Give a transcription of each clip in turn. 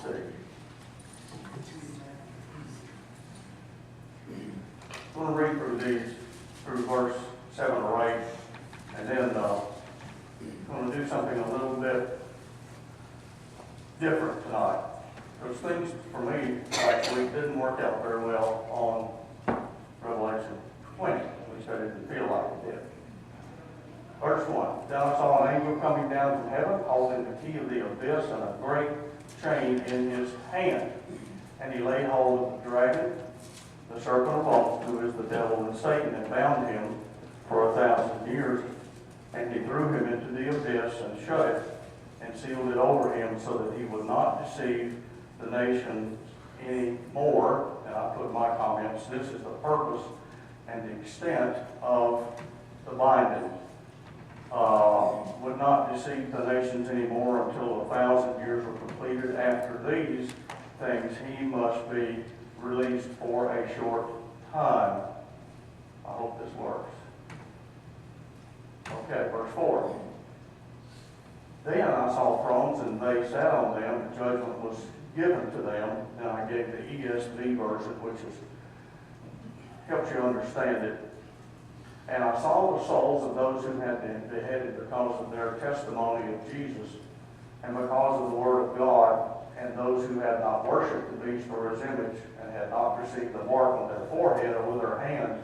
see. I'm going to read through these, through verse 7 or 8, and then I'm going to do something a little bit different tonight. Those things, for me, actually didn't work out very well on Revelation 20. At least I didn't feel like it did. Verse 1. Then I saw an angel coming down from heaven, holding the key of the abyss and a great chain in his hand. And he laid hold of the dragon, the serpent of old, who is the devil and Satan, and bound him for 1,000 years. And he threw him into the abyss and shut it, and sealed it over him, so that he would not deceive the nations any more. And I put my comments, this is the purpose and the extent of the binding. Would not deceive the nations anymore until 1,000 years were completed. After these things, he must be released for a short time. I hope this works. Okay, verse 4. Then I saw thrones, and they sat on them, and judgment was given to them. And I gave the ESV version, which helps you understand it. And I saw the souls of those who had been beheaded because of their testimony of Jesus, and because of the word of God, and those who had not worshipped the beast or his image, and had not received the mark on their forehead or with their hand.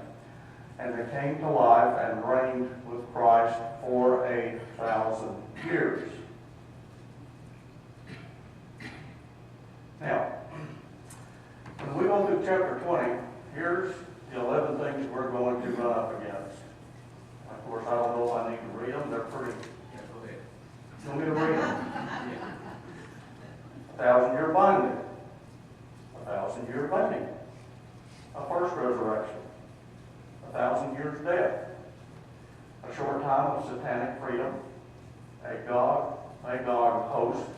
And they came to life and reigned with Christ for 1,000 years. Now, when we go through chapter 20, here's the 11 things we're going to run up against. Of course, I don't know if I need to read them. They're pretty. Yeah, go ahead. You want me to read them? 1,000-year binding. 1,000-year binding. A first resurrection. 1,000 years death. A short time of satanic freedom. A Magog host.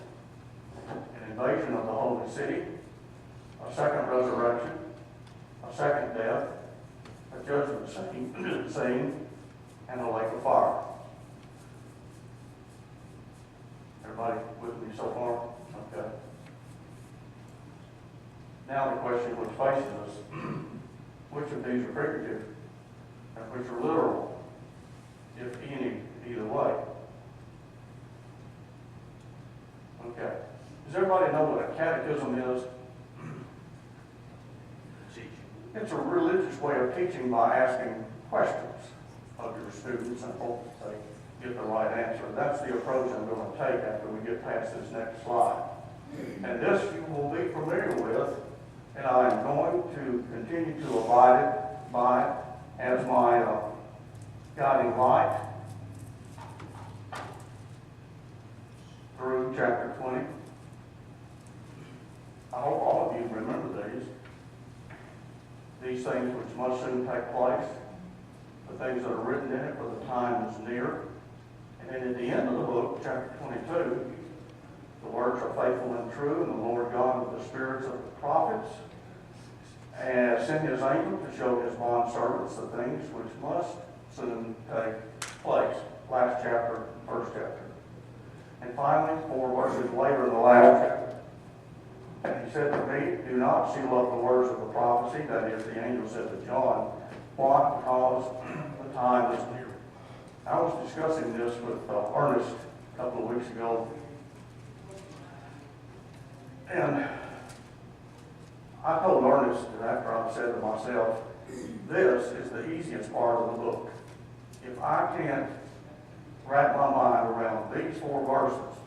An invasion of the holy city. A second resurrection. A second death. A judgment scene. And a lake of fire. Everybody with me so far? Okay. Now the question which faces us, which of these are figurative and which are literal, if any, either way? Okay. Does everybody know what a catechism is? It's a religious way of teaching by asking questions of your students and hope that they get the right answer. That's the approach I'm going to take after we get past this next slide. And this you will be familiar with, and I am going to continue to abide by as my guiding light through chapter 20. I hope all of you remember these things which must soon take place, the things that are written in it, for the time is near. And then at the end of the book, chapter 22, the words are faithful and true, and the Lord God with the spirits of the prophets sent his angel to show his bondservants the things which must soon take place. Last chapter, first chapter. And finally, 4 verses later in the last chapter. And he said to me, do not seal up the words of the prophecy, that is, the angel said to John. Why? Because the time is near. I was discussing this with Ernest a couple of weeks ago. And I told Ernest that after I said to myself, this is the easiest part of the book. If I can't wrap my mind around these 4 verses,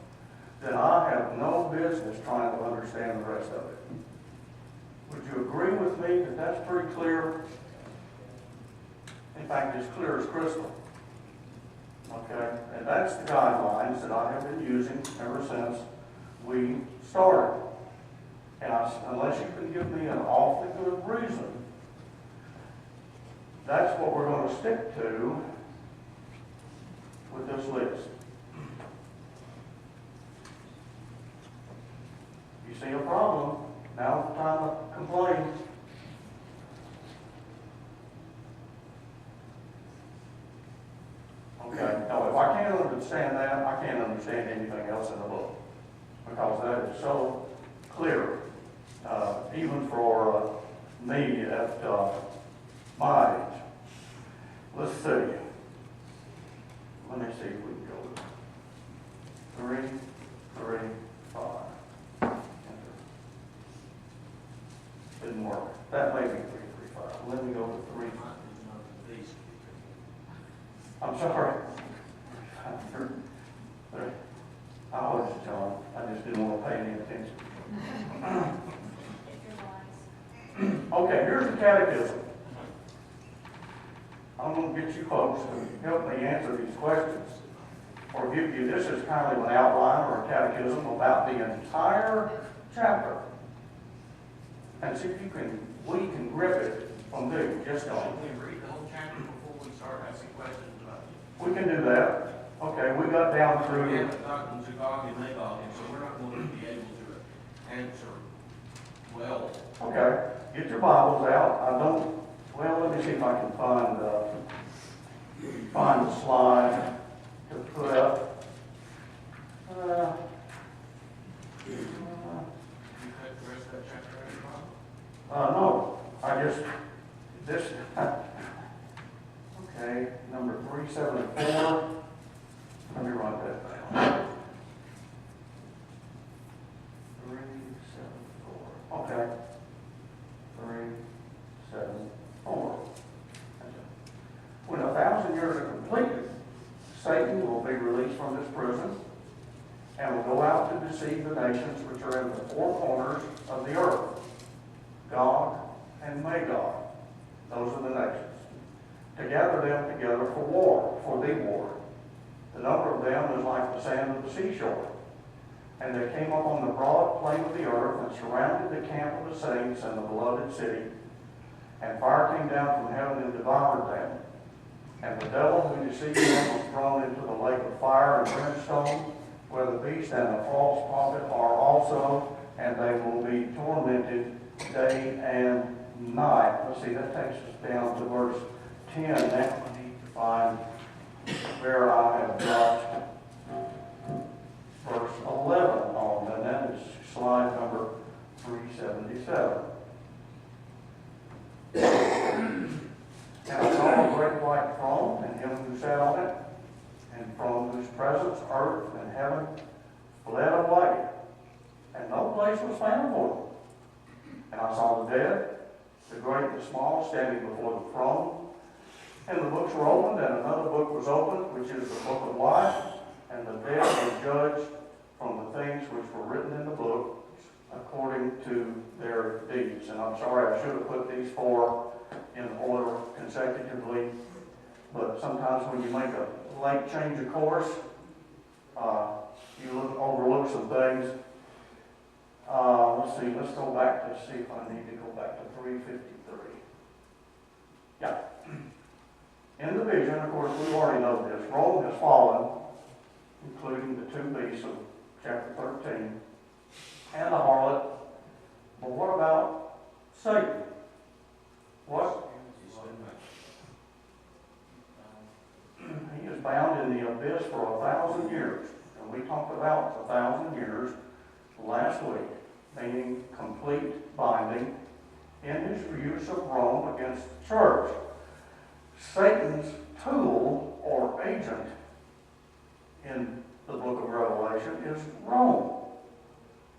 then I have no business trying to understand the rest of it. Would you agree with me that that's pretty clear? In fact, as clear as crystal. Okay? And that's the guidelines that I have been using ever since we started. And unless you can give me an awfully good reason, that's what we're going to stick to with this list. You see a problem, now's the time to complain. Okay, now if I can't understand that, I can't understand anything else in the book. Because that is so clear, even for me at my age. Let's see. Let me see if we can go. 3, 3, 5. Enter. Didn't work. That may be 3, 3, 5. Let me go to 3. I'm sorry. I was John. I just didn't want to pay any attention. Okay, here's the catechism. I'm going to get you folks to help me answer these questions, or give you, this is kind of an outline or a catechism about the entire chapter. And see if you can, we can grip it from there. Just don't. Can we read the whole chapter before we start asking questions about it? We can do that. Okay, we got down We through. haven't gotten to Gog and Magog, and so we're not going to be able to answer well. Okay, get your Bibles out. I don't, well, let me see if I can find the slide to put up. You cut the rest of that chapter out of your Bible? No, I just, this, okay, number 374. Let me write that down. 374. Okay. 374. When 1,000 years are completed, Satan will be released from his prison and will go out to deceive the nations which are in the four corners of the earth, Gog and Magog. Those are the nations. To gather them together for war, for the war. The number of them is like the sand of the seashore. And they came up on the broad plain of the earth and surrounded the camp of the saints and the beloved city. And fire came down from heaven and devoured them. And the devil who deceived them was thrown into the lake of fire and brimstone, where the beast and the false prophet are also, and they will be tormented day and night. Let's see, that takes us down to verse 10. Now I need to find where I have got verse 11 on, and that is slide number 377. And I saw a great white throne, and him who sat on it, and from whose presence earth and heaven fled away, and no place was found for them. And I saw the dead, the great and the small, standing before the throne. And the books were opened, and another book was opened, which is the book of life. And the dead were judged from the things which were written in the book, according to their deeds. And I'm sorry, I should have put these four in order consecutively. But sometimes when you make a late change of course, you overlook some things. Let's see, let's go back to see if I need to go back to 353. Yeah. In the vision, of course, we already know this. Rome has fallen, including the two beasts of chapter 13, and the harlot. But what about Satan? What? He is bound in the abyss for 1,000 years. And we talked about 1,000 years last week, meaning complete binding in his use of Rome against the church. Satan's tool or agent in the book of Revelation is Rome.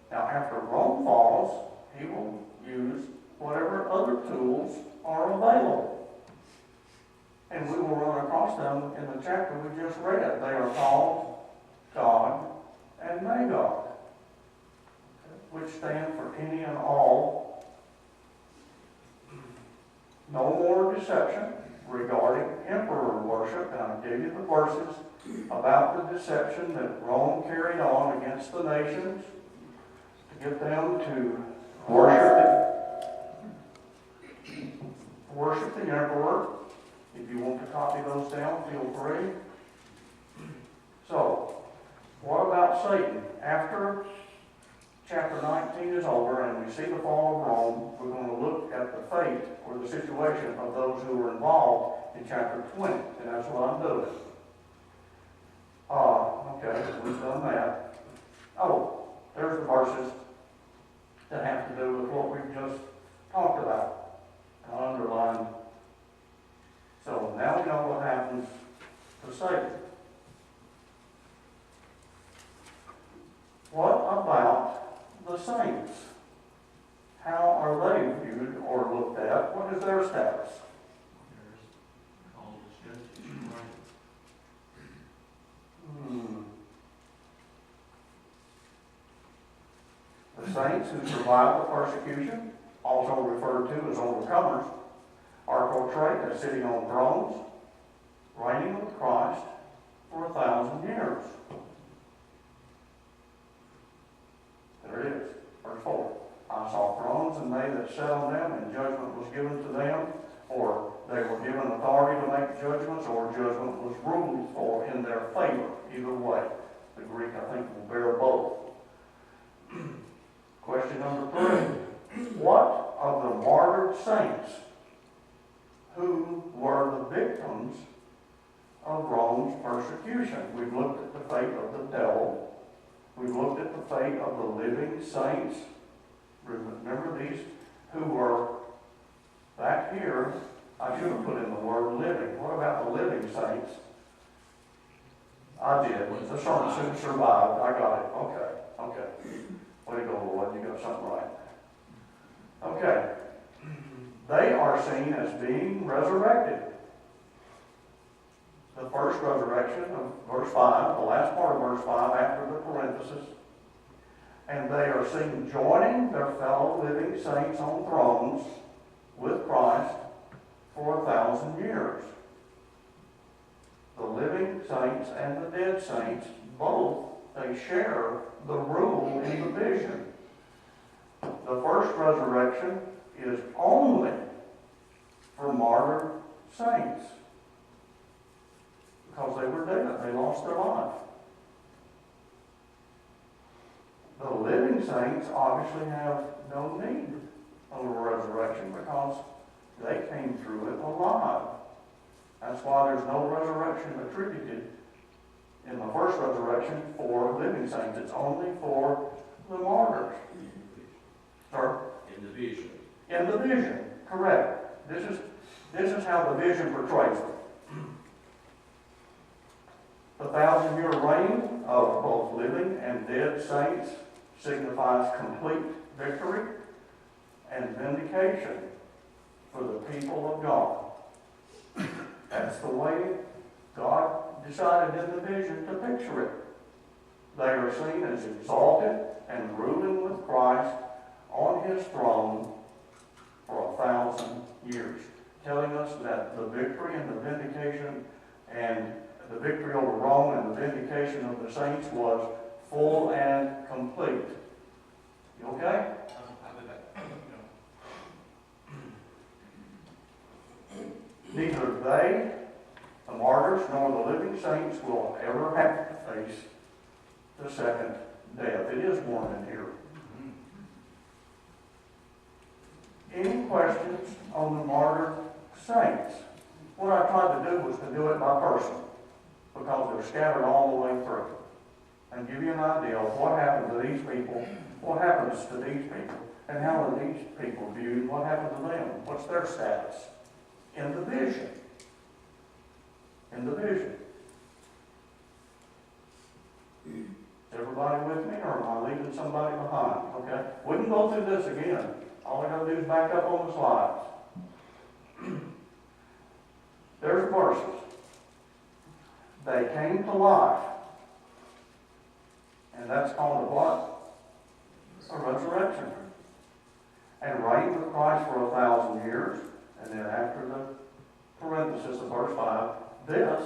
Now, after Rome falls, he will use whatever other tools are available. And we will run across them in the chapter we just read. They are called Gog and Magog, which stand for any and all. No more deception regarding emperor worship, and I gave you the verses about the deception that Rome carried on against the nations to get them to worship the emperor. If you want to copy those down, feel free. So, what about Satan? After chapter 19 is over and we see the fall of Rome, we're going to look at the fate or the situation of those who were involved in chapter 20, and that's what I'm doing. Okay, we've done that. Oh, there's the verses. to have to do with what we've just talked about and underlined. So now we know what happens to Satan. What about the saints? How are they viewed or looked at? What is their status? There's called as judges, right? The saints who survived the persecution, also referred to as overcomers, are portrayed as sitting on thrones, reigning with Christ for 1,000 years. There it is, verse 4. I saw thrones, and they that sat on them, and judgment was given to them, or they were given authority to make judgments, or judgment was ruled for in their favor. Either way, the Greek, I think, will bear both. Question number 3. What of the martyred saints who were the victims of Rome's persecution? We've looked at the fate of the devil. We've looked at the fate of the living saints. Remember these who were back here. I should have put in the word living. What about the living saints? I did. The saints who survived. I got it. Okay. Way to go, Lloyd. You got something right. Okay. They are seen as being resurrected. The first resurrection of verse 5, the last part of verse 5 after the parenthesis. And they are seen joining their fellow living saints on thrones with Christ for 1,000 years. The living saints and the dead saints, both, they share the rule in the vision. The first resurrection is only for martyred saints because they were dead. They lost their life. The living saints obviously have no need of a resurrection because they came through it alive. That's why there's no resurrection attributed in the first resurrection for living saints. It's only for the martyrs. Sir? In the vision. In the vision, correct. This is how the vision portrays it. The 1,000-year reign of both living and dead saints signifies complete victory and vindication for the people of God. That's the way God decided in the vision to picture it. They are seen as exalted and ruling with Christ on his throne for 1,000 years, telling us that the victory and the vindication and the victory over Rome and the vindication of the saints was full and complete. You okay? Neither they, the martyrs, nor the living saints will ever have to face the second death. It is warned in here. Any questions on the martyred saints? What I tried to do was to do it by person because they're scattered all the way through and give you an idea of what happened to these people, what happens to these people, and how are these people viewed, what happened to them, what's their status in the vision. In the vision. Is everybody with me, or am I leaving somebody behind? Okay? We can go through this again. All I got to do is back up on the slides. There's verses. They came to life. And that's called a what? A resurrection. And reigned with Christ for 1,000 years. And then after the parenthesis of verse 5, this,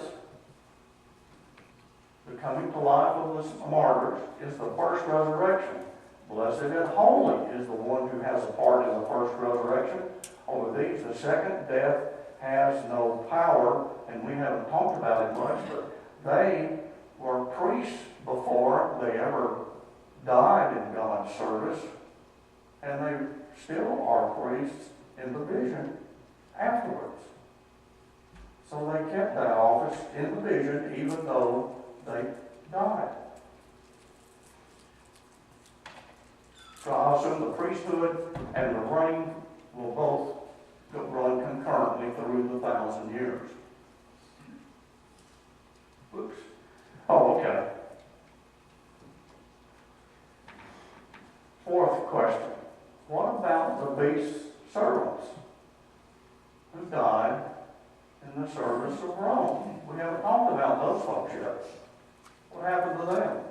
the coming to life of the martyrs, is the first resurrection. Blessed and holy is the one who has a part in the first resurrection. Over these, the second death has no power, and we haven't talked about it much, but they were priests before they ever died in God's service, and they still are priests in the vision afterwards. So they kept that office in the vision even though they died. So I assume the priesthood and the reign will both run concurrently through the 1,000 years. Oops. Oh, okay. Fourth question. What about the beast's servants who died in the service of Rome? We haven't talked about those folks yet. What happened to them?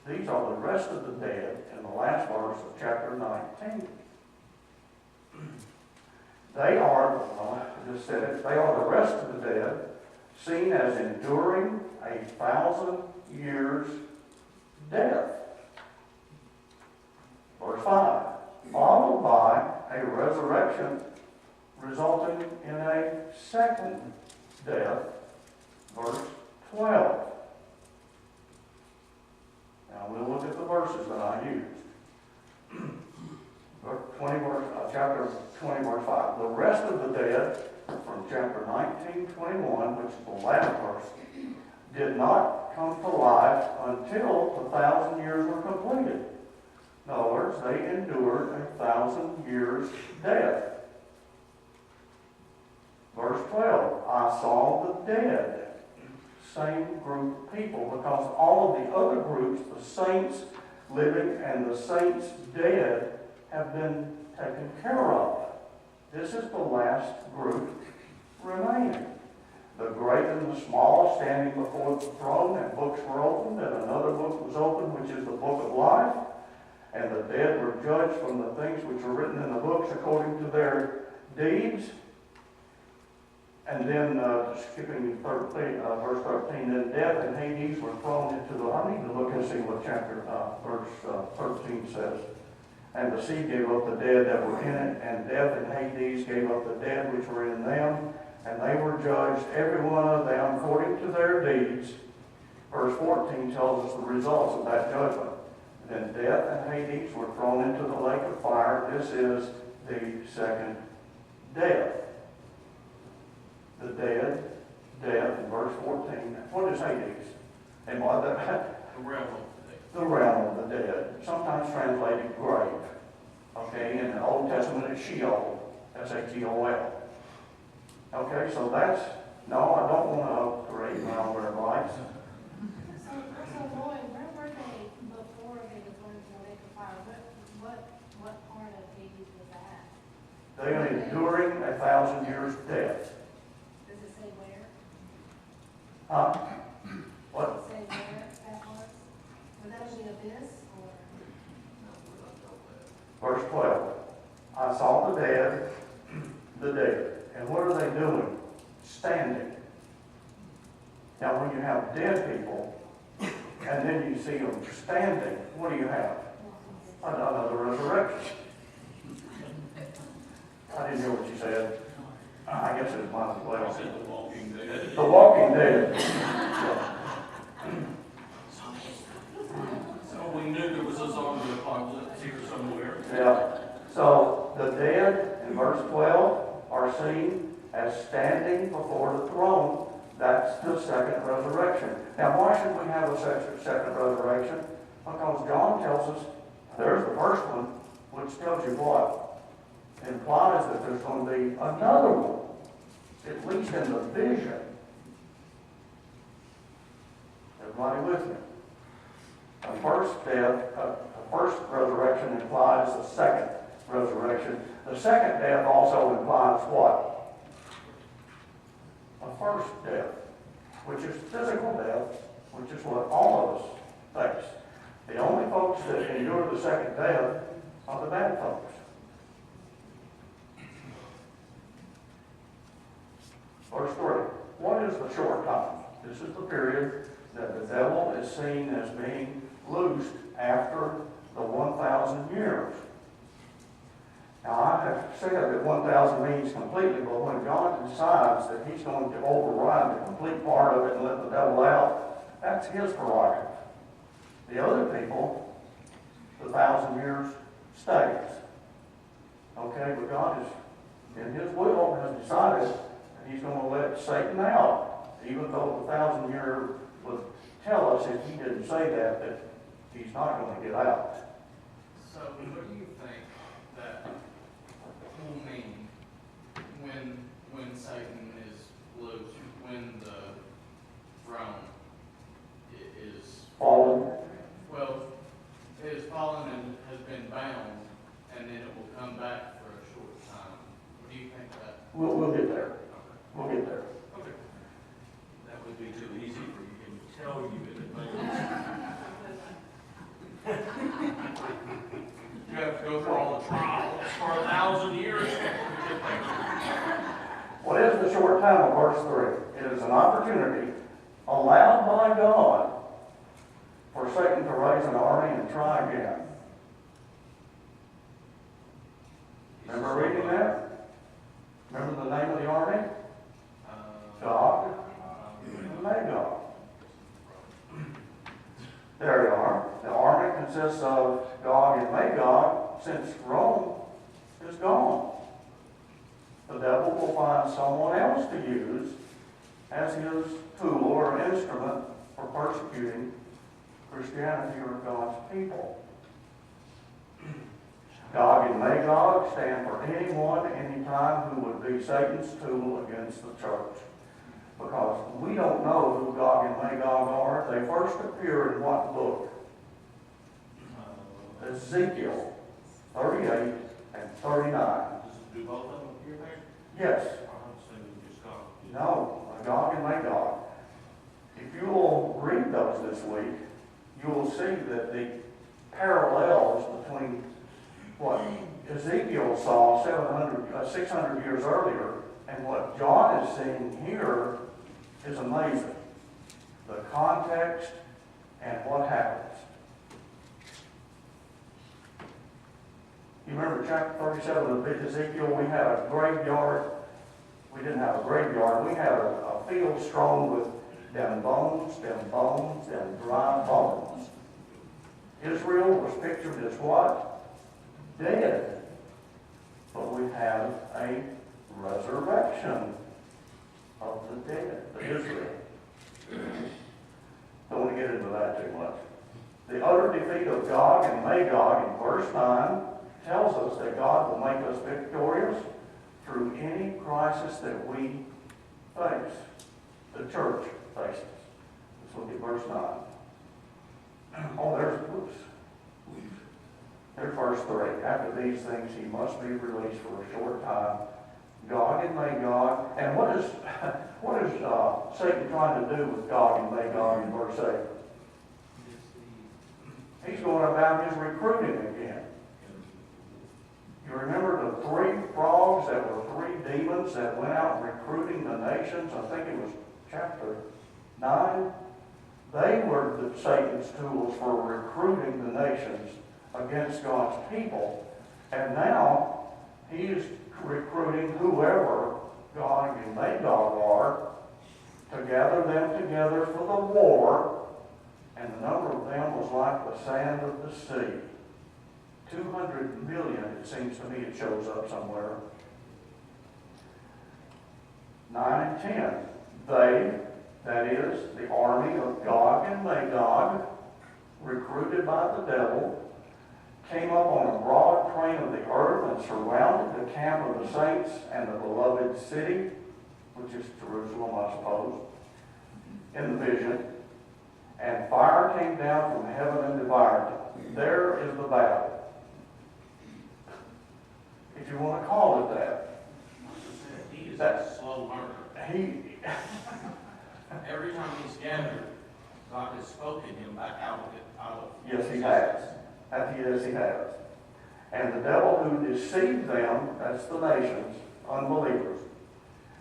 These are the rest of the dead in the last verse of chapter 19. They are, I just said it, they are the rest of the dead, seen as enduring 1,000 years death. Verse 5, followed by a resurrection resulting in a second death. Verse 12. Now we'll look at the verses that I used. Chapter 20, verse 5. The rest of the dead from chapter 19, 21, which is the last verse, did not come to life until the 1,000 years were completed. In other words, they endured 1,000 years death. Verse 12, I saw the dead. Same group of people, because all of the other groups, the saints living and the saints dead, have been taken care of. This is the last group remaining. The great and the small standing before the throne, and books were opened, and another book was opened, which is the book of life. And the dead were judged from the things which are written in the books according to their deeds. And then, skipping verse 13, then death and Hades were thrown into the... I need to look and see what verse 13 says. And the sea gave up the dead that were in it, and death and Hades gave up the dead which were in them, and they were judged, every one of them, according to their deeds. Verse 14 tells us the results of that judgment. Then death and Hades were thrown into the lake of fire. This is the second death. The dead, death, in verse 14. What is Hades? And what The realm of the dead. the realm of the dead, sometimes translated grave. Okay, in the Old Testament it's Sheol, S-H-E-O-L. Okay, so that's, no, I don't want to upgrade my own red lights. So Lloyd, where were they before they were thrown into the lake of fire? What part of Hades was that? They are enduring 1,000 years death. Does it say where? What? Does it say where that was? Was that in the abyss or? No, we're not told that. Verse 12. I saw the dead. And what are they doing? Standing. Now when you have dead people, and then you see them standing, what do you have? Another resurrection. I didn't hear what you said. I guess it's mine as I well. said the walking dead. The Walking Dead. So we knew there was a zombie apocalypse here somewhere. Yeah. So the dead in verse 12 are seen as standing before the throne. That's the second resurrection. Now why should we have a second resurrection? Because John tells us there's the first one, which tells you what? It implies that there's going to be another one, at least in the vision. Everybody with me? The first resurrection implies the second resurrection. The second death also implies what? A first death, which is physical death, which is what all of us face. The only folks that endure the second death are the bad folks. Verse 3. What is the short time? This is the period that the devil is seen as being loosed after the 1,000 years. Now, I have said that 1,000 means completely, but when God decides that he's going to override the complete part of it and let the devil out, that's his prerogative. The other people, the 1,000 years stays. Okay, but God is, in his will, has decided that he's going to let Satan out, even though the 1,000 year would tell us, if he didn't say that he's not going to get out. So what do you think that will mean when Satan is loose, when the throne is, Fallen. well, is fallen and has been bound, and then it will come back for a short time? What do you think that? We'll get there. We'll get there. Okay. That would be too easy for you to tell you in advance. You have to go through all the trials for 1,000 years. What is the short time of verse 3? It is an opportunity allowed by God for Satan to raise an army and try again. Remember reading that? Remember the name of the army? God and Magog. There you are. The army consists of Gog and Magog since Rome is gone. The devil will find someone else to use as his tool or instrument for persecuting Christianity or God's people. Gog and Magog stand for anyone, anytime who would be Satan's tool against the church. Because we don't know who Gog and Magog are. They first appear in what book? Ezekiel 38 and 39. Do both of them appear there? Yes. I'm assuming just God. No, Gog and Magog. If you will read those this week, you will see that the parallels between what Ezekiel saw 600 years earlier and what John is seeing here is amazing. The context and what happens. You remember chapter 37 of Ezekiel, we had a graveyard. We didn't have a graveyard. We had a field strewn with them bones, them dry bones. Israel was pictured as what? Dead. But we have a resurrection of the dead, of Israel. Don't want to get into that too much. The utter defeat of Gog and Magog in verse 9 tells us that God will make us victorious through any crisis that we face, the church faces. Let's look at verse 9. Oh, there's verse 3. After these things he must be released for a short time. Gog and Magog. And what is Satan trying to do with Gog and Magog in verse 8? He's going about his recruiting again. You remember the 3 frogs that were 3 demons that went out recruiting the nations? I think it was chapter 9. They were Satan's tools for recruiting the nations against God's people. And now he's recruiting whoever Gog and Magog are to gather them together for the war. And the number of them was like the sand of the sea. 200 million, it seems to me, it shows up somewhere. 9 and 10. They, that is, the army of Gog and Magog, recruited by the devil, came up on a broad plain of the earth and surrounded the camp of the saints and the beloved city, which is Jerusalem, I suppose, in the vision. And fire came down from heaven and devoured them. There is the battle. If you want to call it that. He is a slow learner. Every time he's gathered, God has spoken him back out of it. Yes, he has. Yes, he has. And the devil who deceived them, that's the nations, unbelievers,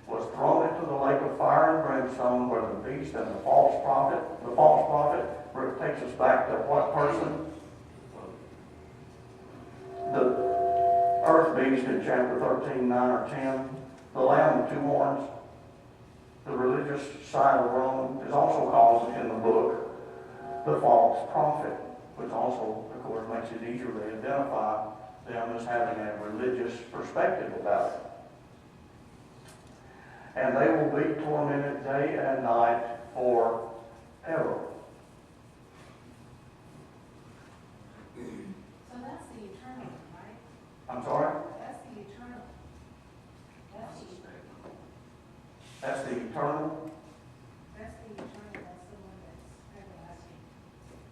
was thrown into the lake of fire and brimstone where the beast and the false prophet, where it takes us back to what person? The earth beast in chapter 13, 9 or 10, the lamb with 2 horns, the religious side of Rome is also called in the book the false prophet, which also, of course, makes it easier to identify them as having a religious perspective about it. And they will be tormented day and night forever.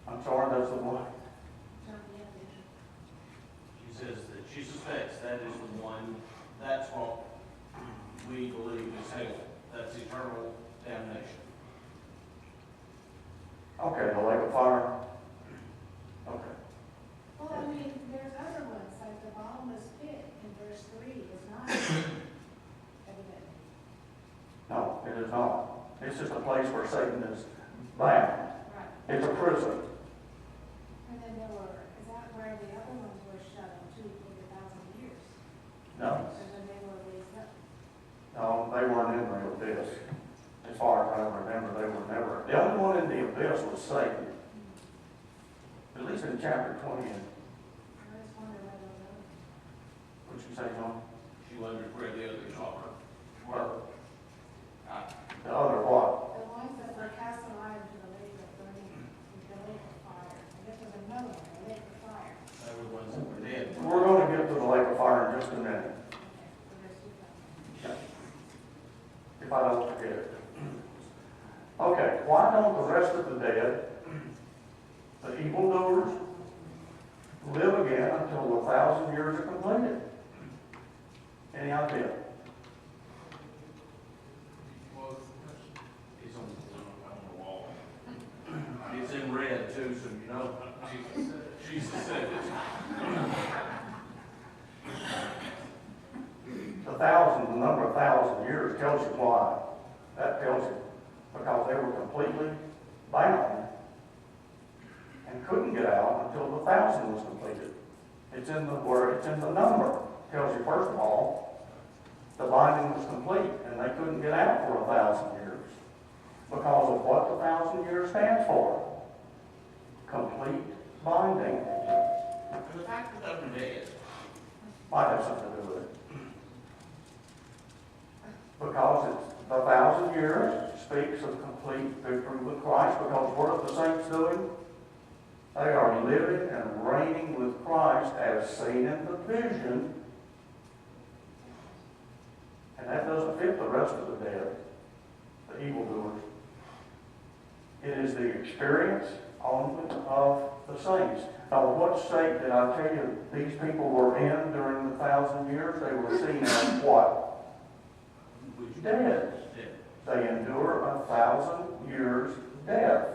I'm sorry, that's the one. John, yeah, yeah. She says that she suspects that is the one, that's what we believe is hell. That's eternal damnation. Okay, the lake of fire. Okay. Well, I mean, there's other ones, like the bottomless pit in verse 3 is not evident. No, it is not. It's just a place where Satan is bound. Right. It's a prison. And then there were, is that where the other ones were shut up too for 1,000 years? No, And then they were raised up. no, they weren't in the abyss. As far as I remember, they were never. The only one in the abyss was Satan. At least in chapter 20. I just wonder where those others. What'd you say, John? She wondered where the others are. Well, I- the other what? The ones that were cast alive into the lake of burning, the lake of fire. I guess there's another one, the lake of fire. They were the ones that were dead. We're going to get to the lake of fire in just a minute, Okay, so there's 2,000. if I don't forget it. Okay, why don't the rest of the dead, the evildoers, live again until the 1,000 years are completed? Any idea? What was the question? It's on the wall. It's in red too, so you know. Jesus said it. The number of 1,000 years tells you why. That tells you because they were completely bound and couldn't get out until the 1,000 was completed. It's in the word, it's in the number. Tells you, first of all, the binding was complete and they couldn't get out for 1,000 years because of what the 1,000 years stands for. Complete binding. And the fact that they're dead, Might have something to do with it. Because it's the 1,000 years speaks of complete victory with Christ, because what are the saints doing? They are living and reigning with Christ as seen in the vision. And that doesn't fit the rest of the dead, the evildoers. It is the experience only of the saints. Now, what state did I tell you these people were in during the 1,000 years? They were seen as what? which Dead. dead. They endure 1,000 years death.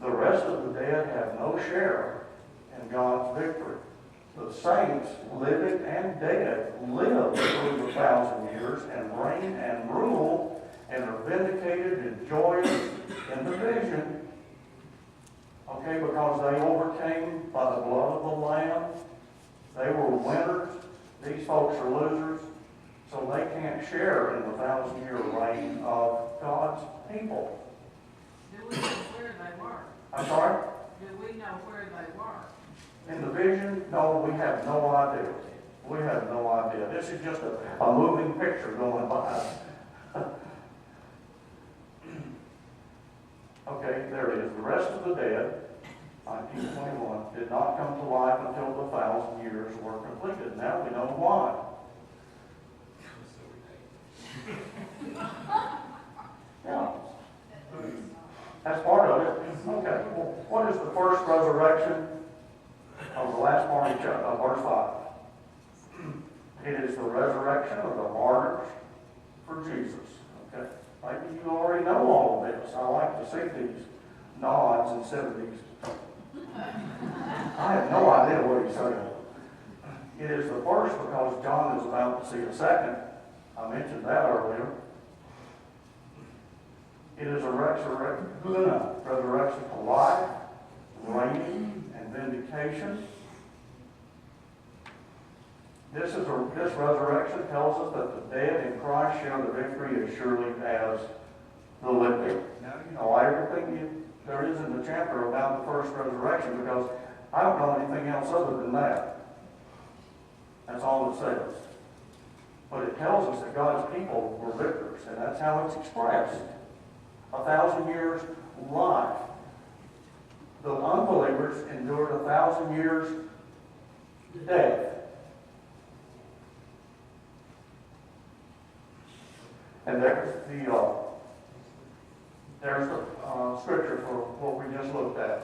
The rest of the dead have no share in God's victory. The saints, living and dead, live through the 1,000 years and reign and rule and are vindicated and joyous in the vision. Okay, because they overcame by the blood of the Lamb. They were winners. These folks are losers. So they can't share in the 1,000-year reign of God's people. Do we know where they were? I'm sorry? Do we know where they were? In the vision, no, we have no idea. We have no idea. This is just a moving picture going by. Okay, there it is. The rest of the dead, 1921, did not come to life until the 1,000 years were completed. Now we know why. Yeah. That's part of it. Okay. Well, what is the first resurrection of the last part of verse 5? It is the resurrection of the martyrs for Jesus. Okay. Maybe you already know all of this. I like to see these nods instead of these. I have no idea what he's saying. It is the first because John is about to see a second. I mentioned that earlier. It is a resurrection to life, reigning, and vindication. This resurrection tells us that the dead in Christ share the victory as surely as the living. Now, you know everything there is in the chapter about the first resurrection, because I don't know anything else other than that. That's all it says. But it tells us that God's people were victors, and that's how it's expressed. 1,000 years life. The unbelievers endured 1,000 years death. And there's There's the scripture for what we just looked at.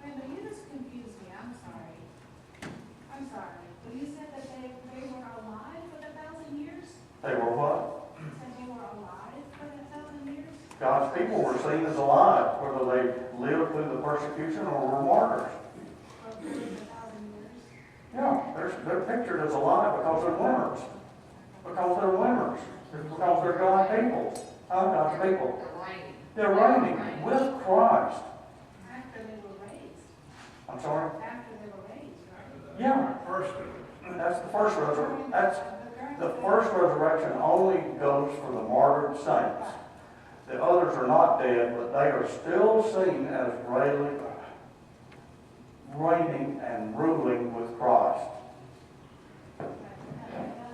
Brenda, you just confused me, I'm sorry. I'm sorry, but you said that they were alive for the 1,000 years? They were what? You said they were alive for the 1,000 years? God's people were seen as alive, whether they lived through the persecution or were martyrs. For the 1,000 years? Yeah, they're pictured as alive because they're winners. Because they're winners. It's because they're God's people. God's people. They're reigning with Christ. After they were raised. I'm sorry? After they were raised, right? Yeah. That's the first resurrection. That's the first resurrection only goes for the martyred saints. The others are not dead, but they are still seen as reigning and ruling with Christ. I got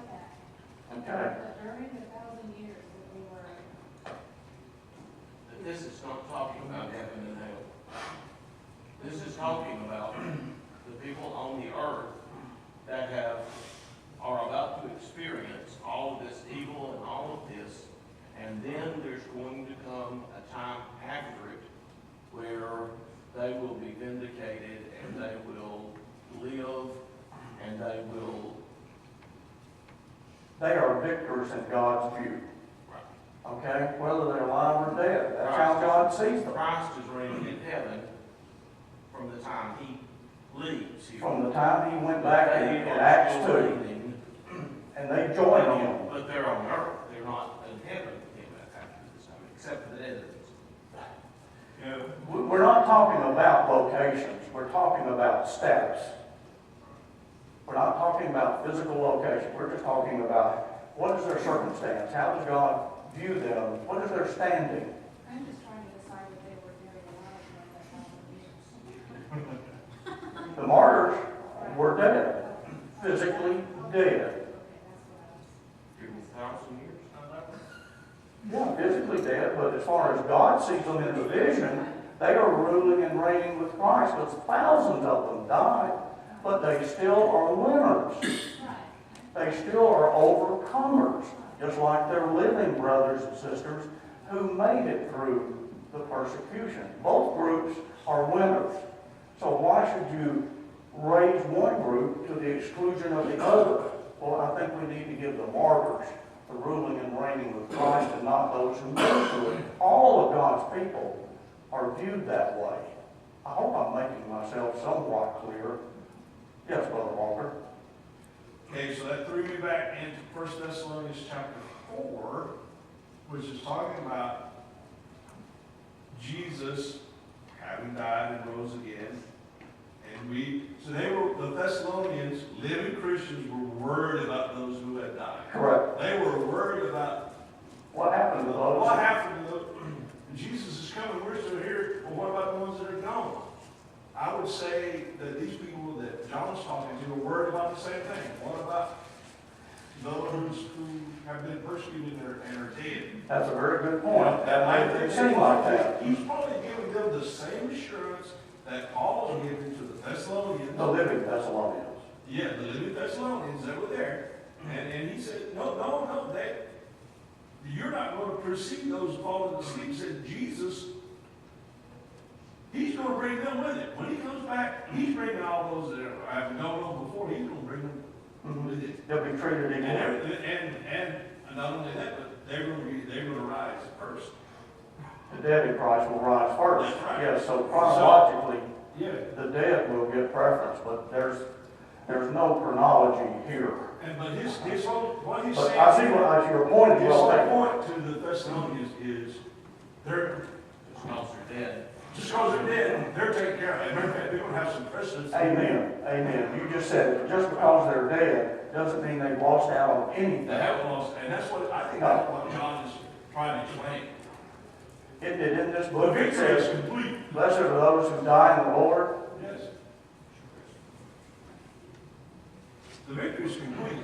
that. Okay. But during the 1,000 years that we were, But this is not talking about heaven and hell. This is talking about the people on the earth that are about to experience all of this evil and all of this, and then there's going to come a time after it where they will be vindicated and they will live and They are victors in God's view. Okay? Whether they're alive or dead. That's how God sees them. Christ is reigning in heaven from the time he leaves here. From the time he went back in Acts 2, and they join him. But they're on earth. They're not in heaven after this time, except for the dead. We're not talking about locations. We're talking about status. We're not talking about physical location. We're just talking about what is their circumstance? How does God view them? What is their standing? I'm just trying to decide if they were very alive during that 1,000 years. The martyrs were dead, physically dead. Okay, that's what I was. 1,000 years, not that much. Yeah, physically dead, but as far as God sees them in the vision, they are ruling and reigning with Christ. Because thousands of them died, but they still are winners. Right. They still are overcomers, just like their living brothers and sisters who made it through the persecution. Both groups are winners. So why should you raise one group to the exclusion of the other? Well, I think we need to give the martyrs the ruling and reigning with Christ and not those who go through it. All of God's people are viewed that way. I hope I'm making myself somewhat clear. Yes, Brother Walker. Okay, so that threw me back into 1 Thessalonians chapter 4, which is talking about Jesus having died and rose again. And the Thessalonians, living Christians, were worried about those who had died. Correct. They were worried about What happened to those? what happened to them. Jesus is coming, we're still here, but what about the ones that are gone? I would say that these people that John's talking to are worried about the same thing. What about those who have been persecuted and are dead? That's a very good point. That made it seem like that. He's probably giving them the same assurance that Paul was giving to the Thessalonians. The living Thessalonians. Yeah, the living Thessalonians that were there. And he said, no, you're not going to precede those fallen asleep. He said, Jesus, he's going to bring them with him. When he comes back, he's bringing all those that have gone on before. He's going to bring them with him. They'll be treated equally. And not only that, but they're going to rise first. The dead in Christ will rise first. That's right. Yes, so chronologically, Yeah. the dead will get preference, but there's no chronology here. But his whole, what he's But saying. I see what your point is His well whole taken. point to the Thessalonians is they're, Just because they're dead. just because they're dead, they're taken care of. As a matter of fact, they're going to have some precedence. Amen. Amen. You just said it. Just because they're dead doesn't mean they've lost out on anything. They haven't lost, and that's what, I think that's what John is trying to explain. It did in this The book. It victory is says, complete. blessed are those who die in the Lord. Yes. The victory is complete.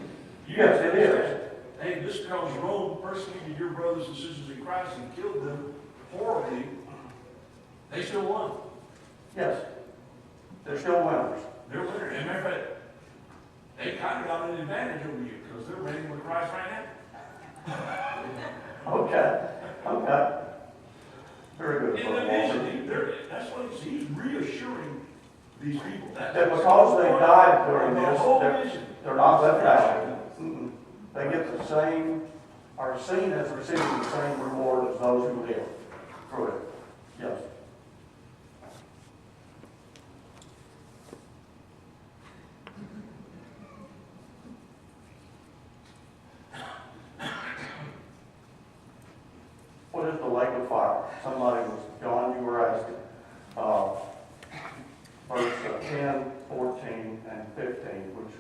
Yes, it is. Hey, just because Rome persecuted your brothers and sisters in Christ and killed them horribly, they still won. Yes. They're still winners. They're winners. And matter of fact, an advantage over you because they're reigning with Christ right now. Okay, okay. Very good. In the Brother Walter. vision, that's what he's reassuring these people. That because they died during The this, whole they're, vision. they're not left out. Mm-mm. They get the same, are seen as receiving the same reward as those who live through it. Yes. What is the lake of fire? Somebody was, John, you were asking. Verse 10, 14, and 15, which,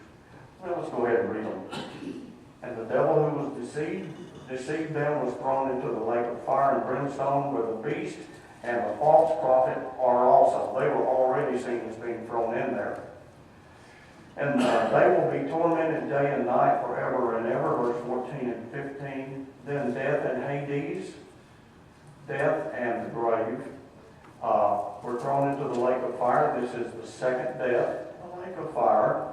well, let's go ahead and read them. And the devil who was deceived them was thrown into the lake of fire and brimstone where the beast and the false prophet are also. They were already seen as being thrown in there. And they will be tormented day and night forever and ever, verse 14 and 15. Then death and Hades, death and the grave, were thrown into the lake of fire. This is the second death, the lake of fire.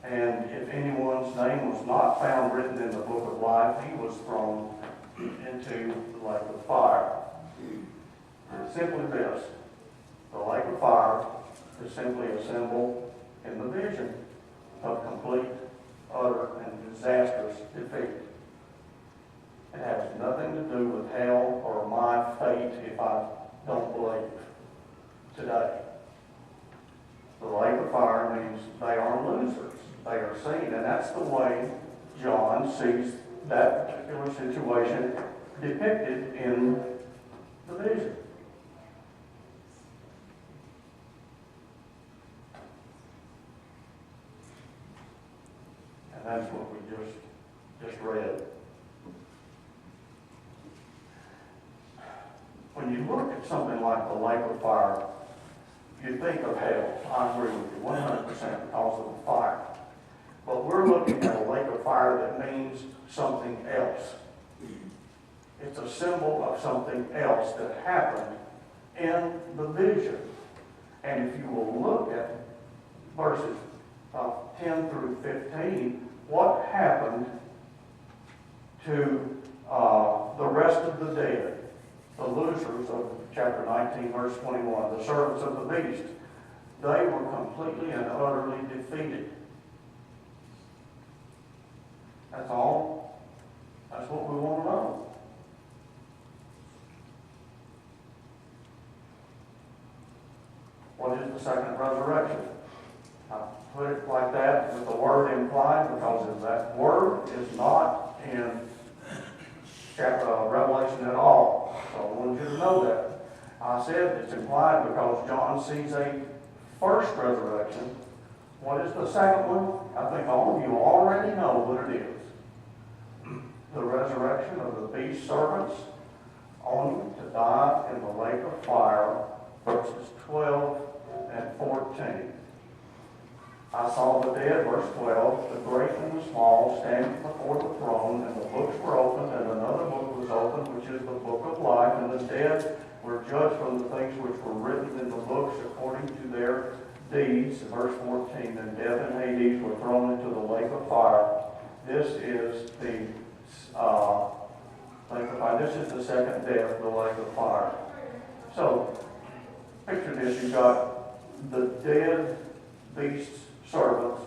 And if anyone's name was not found written in the book of life, he was thrown into the lake of fire. Simply this, the lake of fire is simply a symbol in the vision of complete, utter, and disastrous defeat. It has nothing to do with hell or my fate if I don't believe today. The lake of fire means they are losers. They are seen, and that's the way John sees that particular situation depicted in the vision. And that's what we just read. When you look at something like the lake of fire, you think of hell. I agree with you 100% because of the fire. But we're looking at a lake of fire that means something else. It's a symbol of something else that happened in the vision. And if you will look at verses 10 through 15, what happened to the rest of the dead, the losers of chapter 19, verse 21, the servants of the beast? They were completely and utterly defeated. That's all. That's what we want to know. What is the second resurrection? I put it like that with the word implied because that word is not in Revelation at all. So I wanted you to know that. I said it's implied because John sees a first resurrection. What is the second one? I think all of you already know what it is. The resurrection of the beast servants, only to die in the lake of fire, verses 12 and 14. I saw the dead, verse 12, the great and the small, standing before the throne, and the books were opened, and another book was opened, which is the book of life, and the dead were judged from the things which were written in the books according to their deeds. Verse 14, and death and Hades were thrown into the lake of fire. This is the lake of fire. This is the second death, the lake of fire. So, picture this. You've got the dead beast's servants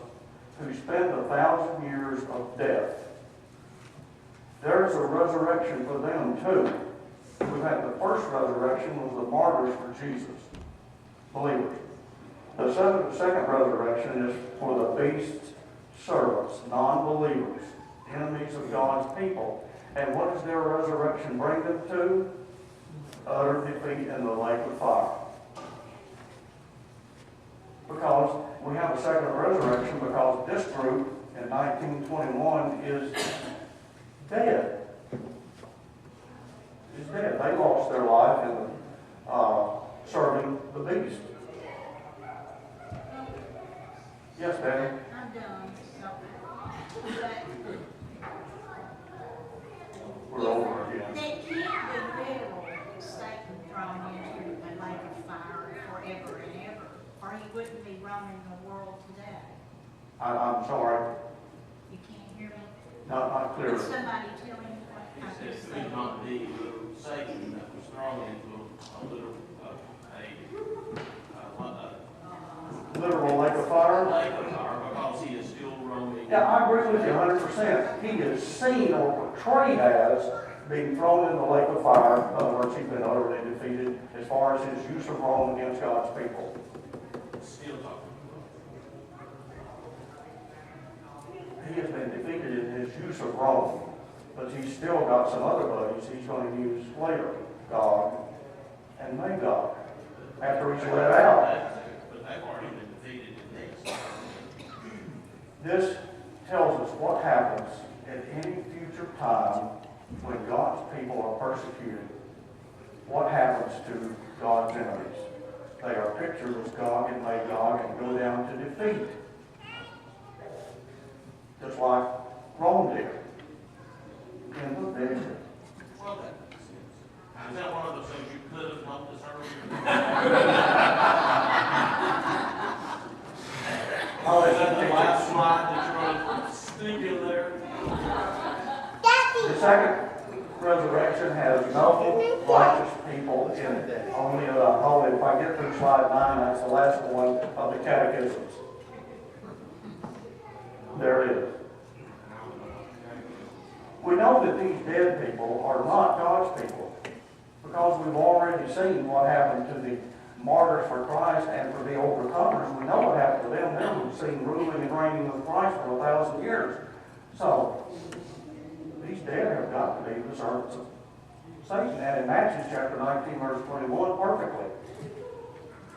who spend 1,000 years of death. There's a resurrection for them too. We've had the first resurrection was the martyrs for Jesus, believers. The second resurrection is for the beast's servants, non-believers, enemies of God's people. And what does their resurrection bring them to? Utter defeat in the lake of fire. Because we have a second resurrection because this group in 1921 is dead. Is dead. They lost their life in serving the beast. Yes, Betty? I'm done. We're over again. They can't be literal Satan thrown into a lake of fire forever and ever, or he wouldn't be roaming the world today. I'm sorry. You Not Did clearly. somebody tell him what He kind said, of "Do thing? not be little Satan that was thrown into a little, Literal lake of fire. lake of fire because he is still roaming." Yeah, I agree with you 100%. He is seen or portrayed as being thrown in the lake of fire. In other words, he's been utterly defeated as far as his use of Rome against God's people. Still talking. He has been defeated in his use of Rome, but he's still got some other buddies he's going to use later, Gog and Magog, after he's let out. But they've already been defeated in this. This tells us what happens at any future time when God's people are persecuted. What happens to God's enemies? They are pictured as Gog and Magog and go down to defeat. Just like Rome did in the vision. Well, that makes sense. Is that one of those things you could have helped us earlier? Oh, Is that the last slide that you're going to stick in there? the second resurrection has no righteous people in it. Only, if I get through slide 9, that's the last one of the catechisms. There it is. We know that these dead people are not God's people because we've already seen what happened to the martyrs for Christ and for the overcomers. We know what happened to them. They were seen ruling and reigning with Christ for 1,000 years. So, these dead have got to be the servants of Satan. And it matches chapter 19, verse 21 perfectly.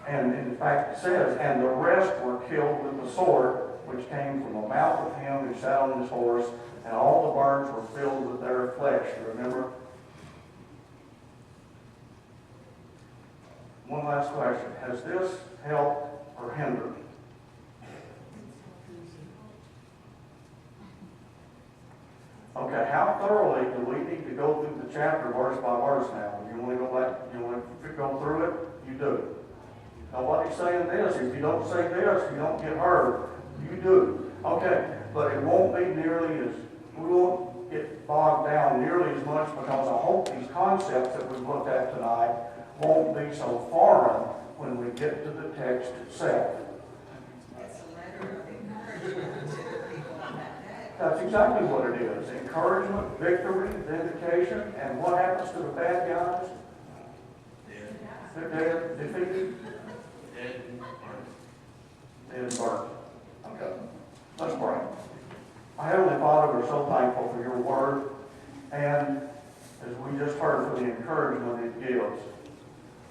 And in fact, it says, "And the rest were killed with the sword, which came from the mouth of him who sat on his horse, and all the birds were filled with their flesh." You remember? One last question. Has this helped or hindered? Okay, how thoroughly do we need to go through the chapter verse by verse now? You want to go back, you want to go through it? You do. Nobody's saying this. If you don't say this, you don't get heard. You do. Okay, but it won't be nearly as, we won't get bogged down nearly as much because I hope these concepts that we've looked at tonight won't be so foreign when we get to the text itself. It's a letter of encouragement to the people on that day. That's exactly what it is. Encouragement, victory, vindication, and what happens to the bad guys? They're dead, defeated, Dead and burned. dead and burned. Okay, let's pray. Our Heavenly Father, we're so thankful for your word, and as we just heard, for the encouragement it gives.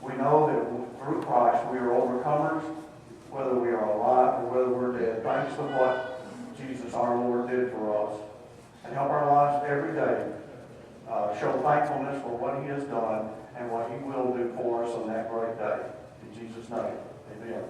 We know that through Christ we are overcomers, whether we are alive or whether we're dead. Thanks to what Jesus our Lord did for us. And help our lives every day show thankfulness for what he has done and what he will do for us on that great day. In Jesus' name, amen.